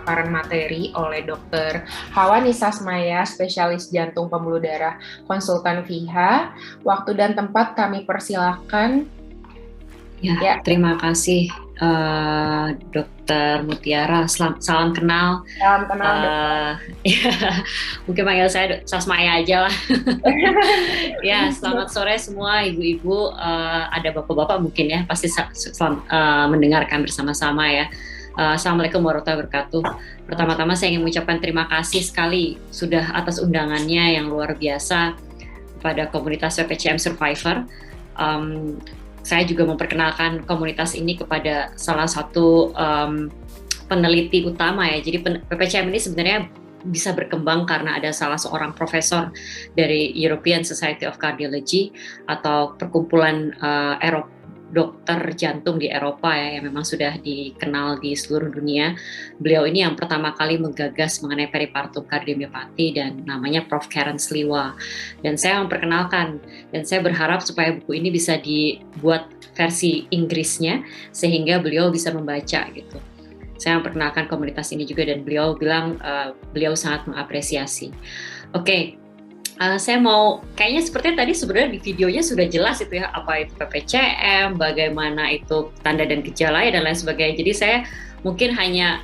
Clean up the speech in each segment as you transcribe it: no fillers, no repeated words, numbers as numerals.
pemaparan materi oleh Dr. Hawa Nisa Smaya, spesialis jantung pembuluh darah, konsultan VIHA. Waktu dan tempat kami persilahkan. Ya. Terima kasih Dr. Mutiara. Salam kenal. Salam kenal, ya, mungkin panggil saya Sasmaya aja lah. Ya, selamat sore semua ibu-ibu. Ada bapak-bapak mungkin ya, pasti mendengarkan bersama-sama ya. Assalamualaikum warahmatullahi wabarakatuh. Pertama-tama saya ingin mengucapkan terima kasih sekali sudah atas undangannya yang luar biasa kepada komunitas PPCM Survivor. Saya juga memperkenalkan komunitas ini kepada salah satu peneliti utama ya. Jadi PPCM ini sebenarnya bisa berkembang karena ada salah seorang profesor dari European Society of Cardiology atau perkumpulan dokter jantung di Eropa ya, yang memang sudah dikenal di seluruh dunia. Beliau ini yang pertama kali menggagas mengenai peripartum kardiomiopati dan namanya Prof. Karen Sliwa. Dan saya memperkenalkan dan saya berharap supaya buku ini bisa dibuat versi Inggrisnya sehingga beliau bisa membaca gitu. Saya memperkenalkan komunitas ini juga dan beliau bilang beliau sangat mengapresiasi. Oke. Saya mau, kayaknya sepertinya tadi sebenarnya di videonya sudah jelas itu ya, apa itu PPCM, bagaimana itu tanda dan gejala dan lain sebagainya. Jadi saya mungkin hanya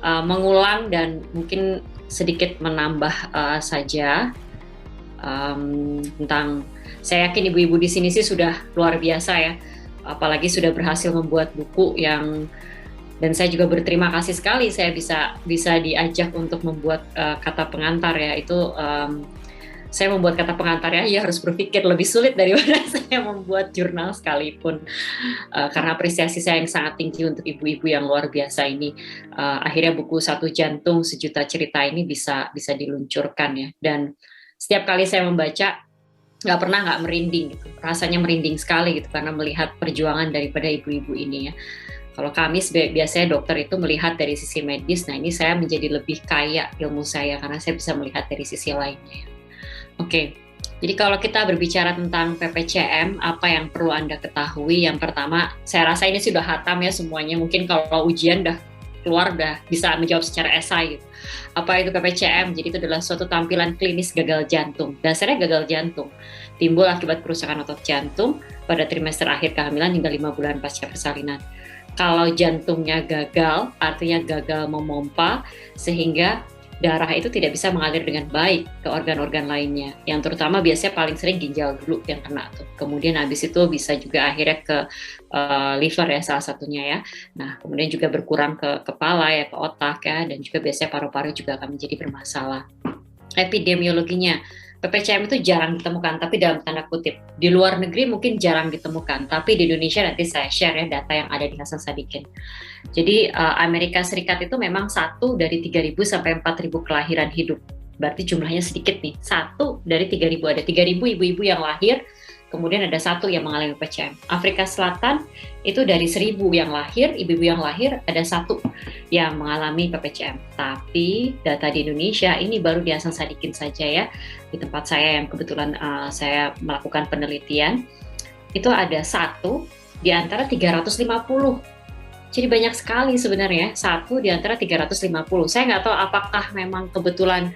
mengulang dan mungkin sedikit menambah saja tentang, saya yakin ibu-ibu di sini sih sudah luar biasa ya, apalagi sudah berhasil membuat buku yang, dan saya juga berterima kasih sekali saya bisa diajak untuk membuat kata pengantar ya, itu saya membuat kata pengantarnya ya harus berpikir lebih sulit daripada saya membuat jurnal sekalipun, karena apresiasi saya yang sangat tinggi untuk ibu-ibu yang luar biasa ini. Akhirnya buku Satu Jantung Sejuta Cerita ini bisa diluncurkan ya, dan setiap kali saya membaca nggak merinding gitu, rasanya merinding sekali gitu karena melihat perjuangan daripada ibu-ibu ini ya. Kalau kami biasanya dokter itu melihat dari sisi medis, nah ini saya menjadi lebih kaya ilmu saya karena saya bisa melihat dari sisi lainnya. Oke, jadi kalau kita berbicara tentang PPCM, apa yang perlu Anda ketahui? Yang pertama, saya rasa ini sudah hatam ya semuanya. Mungkin kalau ujian udah keluar, udah bisa menjawab secara esai gitu. Apa itu PPCM? Jadi itu adalah suatu tampilan klinis gagal jantung. Dasarnya gagal jantung timbul akibat kerusakan otot jantung pada trimester akhir kehamilan hingga 5 bulan pasca persalinan. Kalau jantungnya gagal, artinya gagal memompa, sehingga darah itu tidak bisa mengalir dengan baik ke organ-organ lainnya, yang terutama biasanya paling sering ginjal dulu yang kena tuh. Kemudian habis itu bisa juga akhirnya ke liver ya salah satunya ya. Nah kemudian juga berkurang ke kepala ya, ke otak ya, dan juga biasanya paru-paru juga akan menjadi bermasalah. Epidemiologinya, PPCM itu jarang ditemukan, tapi dalam tanda kutip. Di luar negeri mungkin jarang ditemukan, tapi di Indonesia nanti saya share ya data yang ada di Hasan Sadikin. Jadi Amerika Serikat itu memang 1 dari 3.000 sampai 4.000 kelahiran hidup. Berarti jumlahnya sedikit nih, 1 dari 3.000, ada 3.000 ibu-ibu yang lahir, kemudian ada 1 yang mengalami PPCM. Afrika Selatan itu dari 1.000 yang lahir, ibu-ibu yang lahir, ada 1 yang mengalami PPCM. Tapi data di Indonesia ini baru di Hasan Sadikin saja ya, di tempat saya yang kebetulan saya melakukan penelitian, itu ada 1 di antara 350. Jadi banyak sekali sebenarnya, 1 di antara 350. Saya nggak tahu apakah memang kebetulan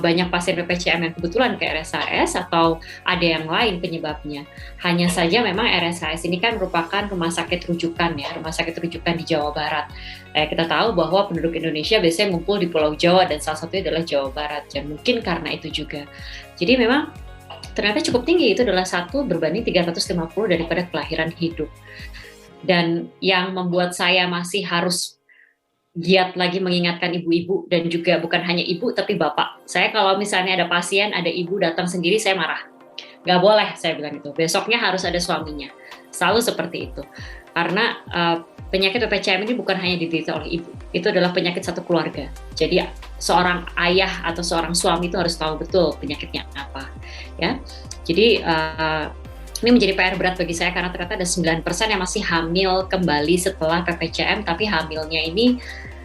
banyak pasien PPCM yang kebetulan ke RSAS atau ada yang lain penyebabnya. Hanya saja memang RSAS ini kan merupakan rumah sakit rujukan ya, rumah sakit rujukan di Jawa Barat. Kita tahu bahwa penduduk Indonesia biasanya ngumpul di Pulau Jawa dan salah satunya adalah Jawa Barat. Dan mungkin karena itu juga. Jadi memang ternyata cukup tinggi, itu adalah 1 berbanding 350 daripada kelahiran hidup. Dan yang membuat saya masih harus giat lagi mengingatkan ibu-ibu, dan juga bukan hanya ibu tapi bapak. Saya kalau misalnya ada pasien, ada ibu datang sendiri, saya marah. Gak boleh, saya bilang itu. Besoknya harus ada suaminya. Selalu seperti itu. Karena penyakit PPCM ini bukan hanya diderita oleh ibu. Itu adalah penyakit satu keluarga. Jadi seorang ayah atau seorang suami itu harus tahu betul penyakitnya apa. Ya. Jadi ini menjadi PR berat bagi saya karena ternyata ada 9% yang masih hamil kembali setelah PPCM, tapi hamilnya ini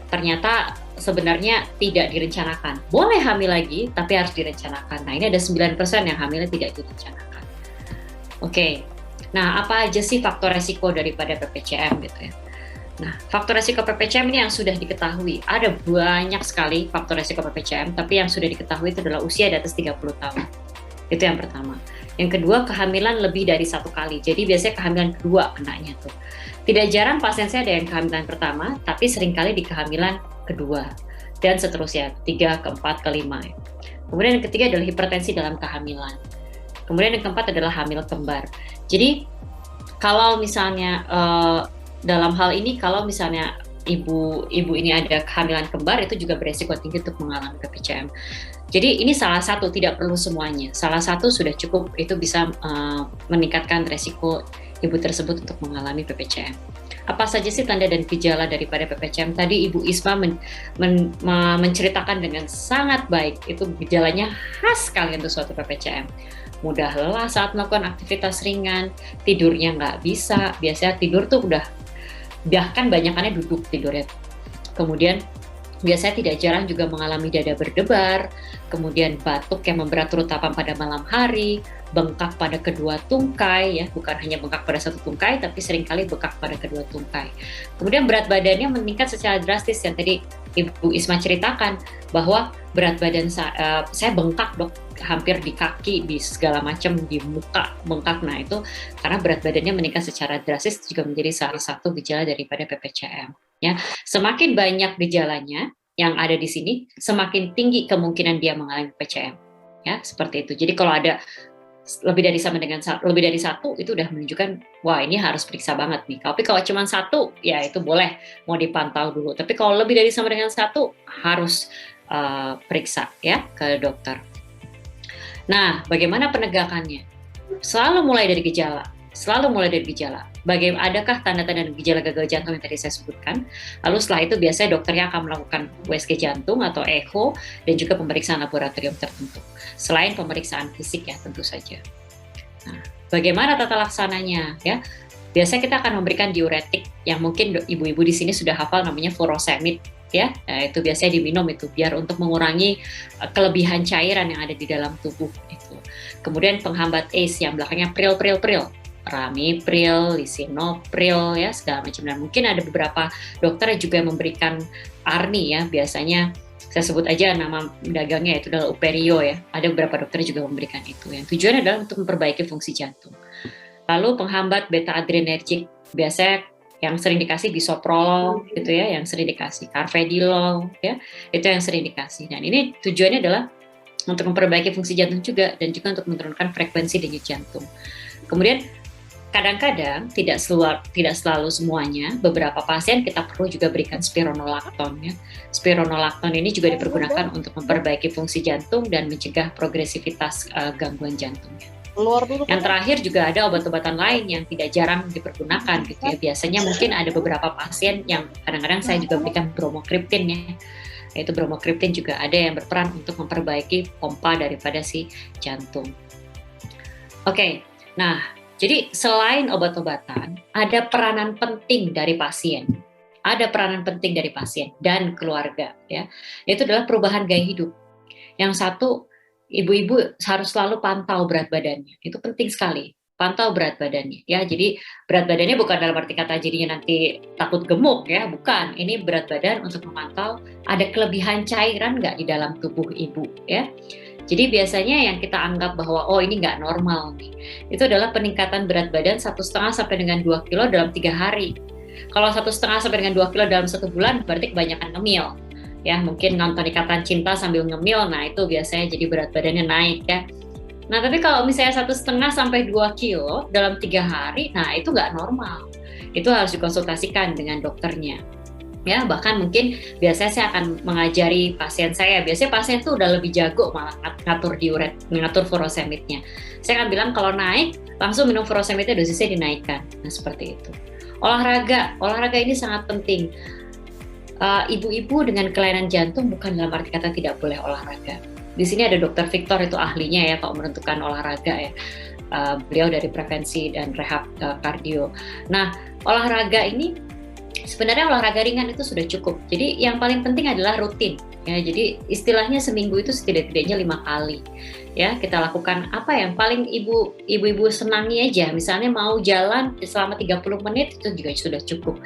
ternyata sebenarnya tidak direncanakan. Boleh hamil lagi, tapi harus direncanakan. Nah ini ada 9% yang hamilnya tidak direncanakan. Oke, nah apa aja sih faktor resiko daripada PPCM gitu ya? Nah, faktor resiko PPCM ini yang sudah diketahui. Ada banyak sekali faktor resiko PPCM, tapi yang sudah diketahui itu adalah usia di atas 30 tahun. Itu yang pertama. Yang kedua, kehamilan lebih dari 1 kali. Jadi biasanya kehamilan kedua kenanya tuh. Tidak jarang pasien saya ada yang kehamilan pertama, tapi seringkali di kehamilan kedua. Dan seterusnya, 3, ke-4, ke-5. Kemudian yang ketiga adalah hipertensi dalam kehamilan. Kemudian yang keempat adalah hamil kembar. Jadi kalau misalnya dalam hal ini, kalau misalnya ibu ini ada kehamilan kembar, itu juga beresiko tinggi untuk mengalami PPCM. Jadi ini salah satu, tidak perlu semuanya. Salah satu sudah cukup, itu bisa meningkatkan resiko ibu tersebut untuk mengalami PPCM. Apa saja sih tanda dan gejala daripada PPCM? Tadi Ibu Isma menceritakan dengan sangat baik, itu gejalanya khas sekali untuk suatu PPCM. Mudah lelah saat melakukan aktivitas ringan, tidurnya nggak bisa, biasanya tidur tuh udah, bahkan banyakannya duduk tidurnya. Kemudian biasanya tidak jarang juga mengalami dada berdebar, kemudian batuk yang memberat terutama pada malam hari, bengkak pada kedua tungkai, ya, bukan hanya bengkak pada satu tungkai, tapi seringkali bengkak pada kedua tungkai. Kemudian berat badannya meningkat secara drastis, yang tadi Ibu Isma ceritakan, bahwa berat badan saya bengkak dok, hampir di kaki, di segala macam, di muka bengkak. Nah itu karena berat badannya meningkat secara drastis, juga menjadi salah satu gejala daripada PPCM. Ya, semakin banyak gejalanya yang ada di sini, semakin tinggi kemungkinan dia mengalami PPCM. Ya, seperti itu. Jadi kalau ada lebih dari satu, itu udah menunjukkan wah ini harus periksa banget nih. Tapi kalau cuma satu, ya itu boleh mau dipantau dulu. Tapi kalau lebih dari sama dengan satu, harus periksa ya ke dokter. Nah, bagaimana penegakannya? Selalu mulai dari gejala. Adakah tanda-tanda gejala gagal jantung yang tadi saya sebutkan? Lalu setelah itu biasanya dokternya akan melakukan USG jantung atau echo dan juga pemeriksaan laboratorium tertentu. Selain pemeriksaan fisik ya tentu saja. Nah, bagaimana tata laksananya ya? Biasanya kita akan memberikan diuretik yang mungkin ibu-ibu di sini sudah hafal, namanya furosemid ya. Nah, itu biasanya diminum itu biar untuk mengurangi kelebihan cairan yang ada di dalam tubuh itu. Kemudian penghambat ACE yang belakangnya pril, ramipril, lisinopril ya segala macam. Dan mungkin ada beberapa dokter yang juga memberikan ARNI ya, biasanya saya sebut aja nama dagangnya itu adalah Uperio ya. Ada beberapa dokter juga memberikan itu. Yang tujuannya adalah untuk memperbaiki fungsi jantung. Lalu penghambat beta adrenergic, biasanya yang sering dikasih bisoprolol gitu ya, yang sering dikasih carvedilol ya, itu yang sering dikasih. Dan ini tujuannya adalah untuk memperbaiki fungsi jantung juga, dan juga untuk menurunkan frekuensi denyut jantung. Kemudian kadang-kadang tidak selalu semuanya, beberapa pasien kita perlu juga berikan spironolakton ya. Spironolakton ini juga dipergunakan untuk memperbaiki fungsi jantung dan mencegah progresivitas gangguan jantungnya. Yang terakhir juga ada obat-obatan lain yang tidak jarang dipergunakan gitu ya. Biasanya mungkin ada beberapa pasien yang kadang-kadang saya juga berikan bromokriptin ya. Yaitu bromokriptin juga ada yang berperan untuk memperbaiki pompa daripada si jantung. Oke, nah jadi selain obat-obatan, ada peranan penting dari pasien. Ada peranan penting dari pasien dan keluarga ya. Itu adalah perubahan gaya hidup. Yang satu, ibu-ibu harus selalu pantau berat badannya. Itu penting sekali. Pantau berat badannya ya. Jadi berat badannya bukan dalam arti kata jadinya nanti takut gemuk ya, bukan. Ini berat badan untuk memantau ada kelebihan cairan nggak di dalam tubuh ibu ya. Jadi biasanya yang kita anggap bahwa oh ini nggak normal nih, itu adalah peningkatan berat badan 1,5 sampai dengan 2 kilo dalam 3 hari. Kalau 1,5 sampai dengan 2 kilo dalam 1 bulan berarti kebanyakan ngemil. Ya, mungkin nonton Ikatan Cinta sambil ngemil, nah itu biasanya jadi berat badannya naik ya. Nah, tapi kalau misalnya 1,5 sampai 2 kilo dalam 3 hari, nah itu nggak normal. Itu harus dikonsultasikan dengan dokternya. Ya, bahkan mungkin biasanya saya akan mengajari pasien saya, biasanya pasien tuh udah lebih jago malah ngatur furosemidnya. Saya akan bilang kalau naik, langsung minum furosemidnya, dosisnya dinaikkan. Nah, seperti itu. Olahraga ini sangat penting. Ibu-ibu dengan kelainan jantung bukan dalam arti kata tidak boleh olahraga. Di sini ada Dr. Victor, itu ahlinya ya kalau menentukan olahraga ya. Beliau dari prevensi dan rehab kardio. Nah, olahraga ini sebenarnya olahraga ringan itu sudah cukup. Jadi yang paling penting adalah rutin. Ya, jadi istilahnya seminggu itu setidak-tidaknya 5 kali. Ya, kita lakukan apa yang paling ibu-ibu senangi aja. Misalnya mau jalan selama 30 menit itu juga sudah cukup.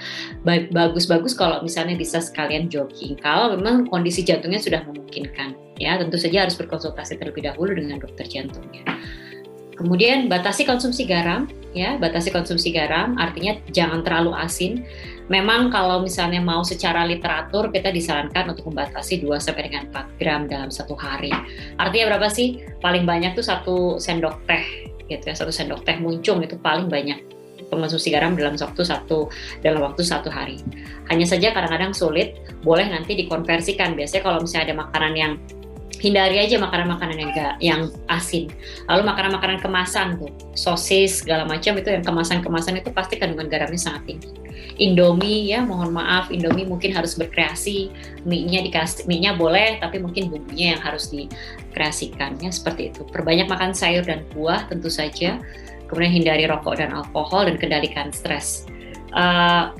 Bagus-bagus kalau misalnya bisa sekalian jogging. Kalau memang kondisi jantungnya sudah memungkinkan. Ya, tentu saja harus berkonsultasi terlebih dahulu dengan dokter jantungnya. Kemudian batasi konsumsi garam, ya, batasi konsumsi garam artinya jangan terlalu asin. Memang kalau misalnya mau secara literatur kita disarankan untuk membatasi 2 sampai dengan 4 gram dalam 1 hari. Artinya berapa sih? Paling banyak tuh 1 sendok teh gitu ya, 1 sendok teh muncung itu paling banyak pengonsumsi garam dalam waktu 1 hari. Hanya saja kadang-kadang sulit, boleh nanti dikonversikan. Biasanya kalau misalnya ada makanan yang hindari aja makanan-makanan yang asin. Lalu makanan-makanan kemasan tuh, sosis segala macam itu yang kemasan-kemasan itu pasti kandungan garamnya sangat tinggi. Indomie ya, mohon maaf, Indomie mungkin harus berkreasi, mie-nya boleh tapi mungkin bumbunya yang harus dikreasikan ya, seperti itu. Perbanyak makan sayur dan buah tentu saja. Kemudian hindari rokok dan alkohol dan kendalikan stres.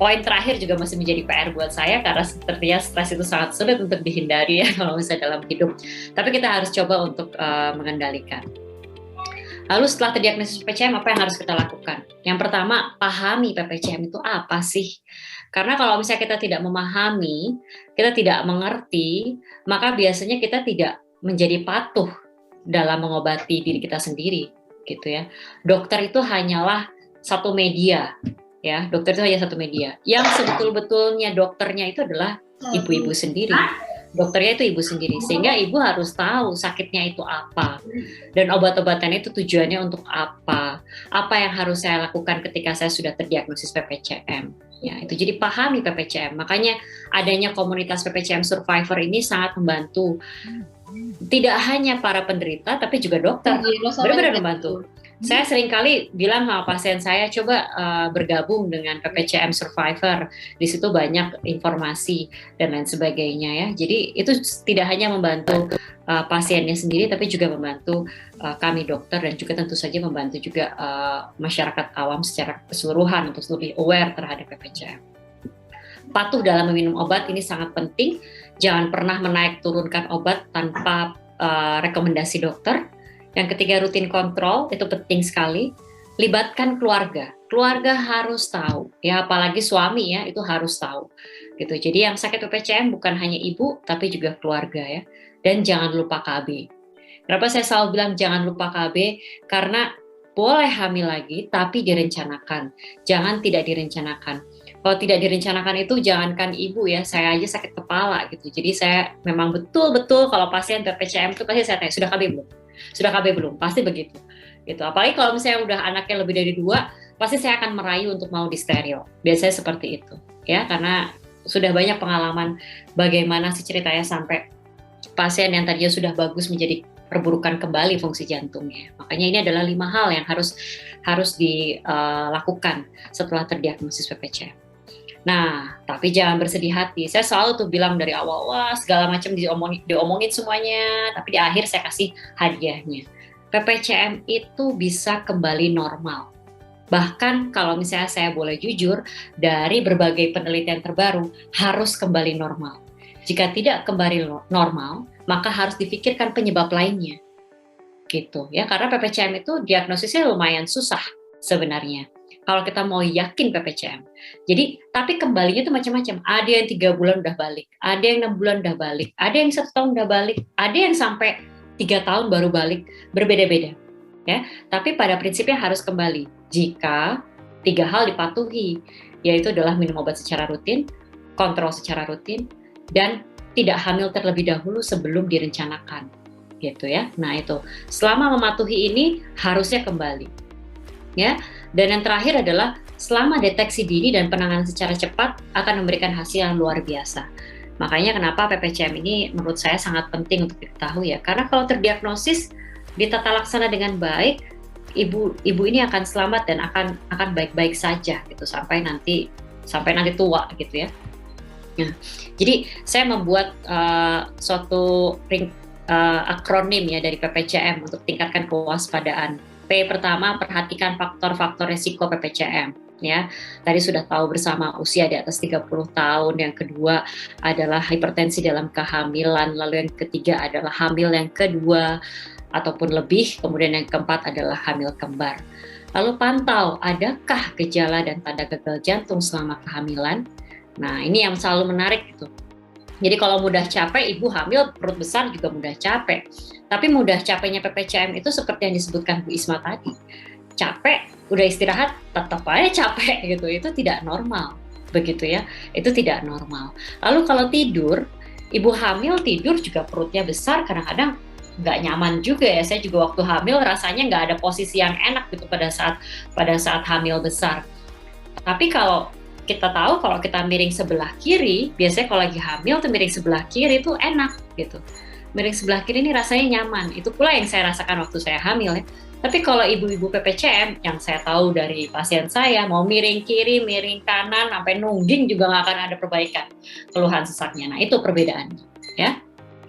Poin terakhir juga masih menjadi PR buat saya karena sepertinya stres itu sangat sulit untuk dihindari ya kalau misalnya dalam hidup. Tapi kita harus coba untuk mengendalikan. Lalu setelah terdiagnosis PPCM apa yang harus kita lakukan? Yang pertama, pahami PPCM itu apa sih? Karena kalau misalnya kita tidak memahami, kita tidak mengerti, maka biasanya kita tidak menjadi patuh dalam mengobati diri kita sendiri, gitu ya. Dokter itu hanyalah satu media. Ya, dokter itu hanya satu media. Yang sebetul-betulnya dokternya itu adalah ibu-ibu sendiri. Dokternya itu ibu sendiri, sehingga ibu harus tahu sakitnya itu apa, dan obat-obatannya itu tujuannya untuk apa yang harus saya lakukan ketika saya sudah terdiagnosis PPCM. Ya, itu jadi pahami PPCM. Makanya adanya komunitas PPCM survivor ini sangat membantu. Tidak hanya para penderita, tapi juga dokter. Benar-benar membantu. Saya seringkali bilang sama pasien saya, coba bergabung dengan PPCM Survivor. Di situ banyak informasi dan lain sebagainya ya. Jadi itu tidak hanya membantu pasiennya sendiri, tapi juga membantu kami dokter dan juga tentu saja membantu juga masyarakat awam secara keseluruhan untuk lebih aware terhadap PPCM. Patuh dalam meminum obat ini sangat penting. Jangan pernah menaik turunkan obat tanpa rekomendasi dokter. Yang ketiga, rutin kontrol, itu penting sekali. Libatkan keluarga. Keluarga harus tahu, ya, apalagi suami ya, itu harus tahu. Gitu. Jadi yang sakit PPCM bukan hanya ibu, tapi juga keluarga ya. Dan jangan lupa KB. Kenapa saya selalu bilang jangan lupa KB? Karena boleh hamil lagi, tapi direncanakan. Jangan tidak direncanakan. Kalau tidak direncanakan itu jangankan ibu ya, saya aja sakit kepala gitu. Jadi saya memang betul-betul kalau pasien PPCM itu pasti saya tanya, sudah KB belum? Sudah KB belum? Pasti begitu. Gitu. Apalagi kalau misalnya udah anaknya lebih dari 2, pasti saya akan merayu untuk mau di steril. Biasanya seperti itu, ya, karena sudah banyak pengalaman bagaimana sih ceritanya sampai pasien yang tadinya sudah bagus menjadi perburukan kembali fungsi jantungnya. Makanya ini adalah 5 hal yang harus dilakukan setelah terdiagnosis PPCM. Nah, tapi jangan bersedih hati. Saya selalu tuh bilang dari awal, wah segala macam diomongin semuanya, tapi di akhir saya kasih hadiahnya. PPCM itu bisa kembali normal. Bahkan kalau misalnya saya boleh jujur, dari berbagai penelitian terbaru harus kembali normal. Jika tidak kembali normal, maka harus dipikirkan penyebab lainnya. Gitu ya, karena PPCM itu diagnosisnya lumayan susah sebenarnya. Kalau kita mau yakin PPCM. Jadi, tapi kembalinya itu macam-macam. Ada yang 3 bulan udah balik, ada yang 6 bulan udah balik, ada yang 1 tahun udah balik, ada yang sampai 3 tahun baru balik, berbeda-beda. Ya, tapi pada prinsipnya harus kembali. Jika 3 hal dipatuhi, yaitu adalah minum obat secara rutin, kontrol secara rutin, dan tidak hamil terlebih dahulu sebelum direncanakan. Gitu ya. Nah, itu. Selama mematuhi ini harusnya kembali. Ya, dan yang terakhir adalah selama deteksi dini dan penanganan secara cepat akan memberikan hasil yang luar biasa. Makanya kenapa PPCM ini menurut saya sangat penting untuk diketahui ya, karena kalau terdiagnosis ditata laksana dengan baik, ibu ini akan selamat dan akan baik-baik saja gitu sampai nanti tua gitu ya. Nah, jadi saya membuat suatu akronim ya dari PPCM untuk tingkatkan kewaspadaan. P pertama, perhatikan faktor-faktor resiko PPCM. Ya, tadi sudah tahu bersama usia di atas 30 tahun, yang kedua adalah hipertensi dalam kehamilan, lalu yang ketiga adalah hamil yang kedua ataupun lebih, kemudian yang keempat adalah hamil kembar. Lalu pantau, adakah gejala dan tanda gagal jantung selama kehamilan? Nah, ini yang selalu menarik gitu. Jadi kalau mudah capek, ibu hamil perut besar juga mudah capek. Tapi mudah capeknya PPCM itu seperti yang disebutkan Bu Isma tadi. Capek, udah istirahat, tetap aja capek gitu. Itu tidak normal, begitu ya. Itu tidak normal. Lalu kalau tidur, ibu hamil tidur juga perutnya besar, kadang-kadang nggak nyaman juga ya. Saya juga waktu hamil rasanya nggak ada posisi yang enak gitu pada saat hamil besar. Tapi kalau kita tahu kalau kita miring sebelah kiri, biasanya kalau lagi hamil tuh miring sebelah kiri itu enak gitu. Miring sebelah kiri ini rasanya nyaman. Itu pula yang saya rasakan waktu saya hamil ya. Tapi kalau ibu-ibu PPCM yang saya tahu dari pasien saya, mau miring kiri, miring kanan, sampai nungging juga nggak akan ada perbaikan keluhan sesaknya. Nah itu perbedaannya ya.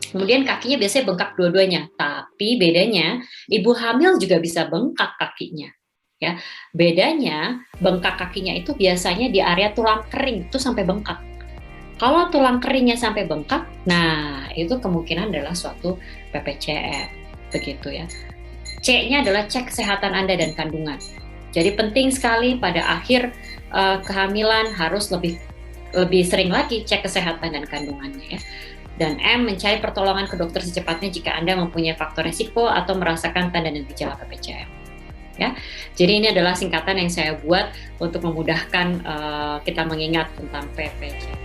Kemudian kakinya biasanya bengkak dua-duanya. Tapi bedanya ibu hamil juga bisa bengkak kakinya. Ya, bedanya bengkak kakinya itu biasanya di area tulang kering itu sampai bengkak. Kalau tulang keringnya sampai bengkak, nah itu kemungkinan adalah suatu PPCM, begitu ya. C-nya adalah cek kesehatan Anda dan kandungan. Jadi penting sekali pada akhir kehamilan harus lebih sering lagi cek kesehatan dan kandungannya ya. Dan M, mencari pertolongan ke dokter secepatnya jika Anda mempunyai faktor resiko atau merasakan tanda dan gejala PPCM. Ya, jadi ini adalah singkatan yang saya buat untuk memudahkan kita mengingat tentang PPCM.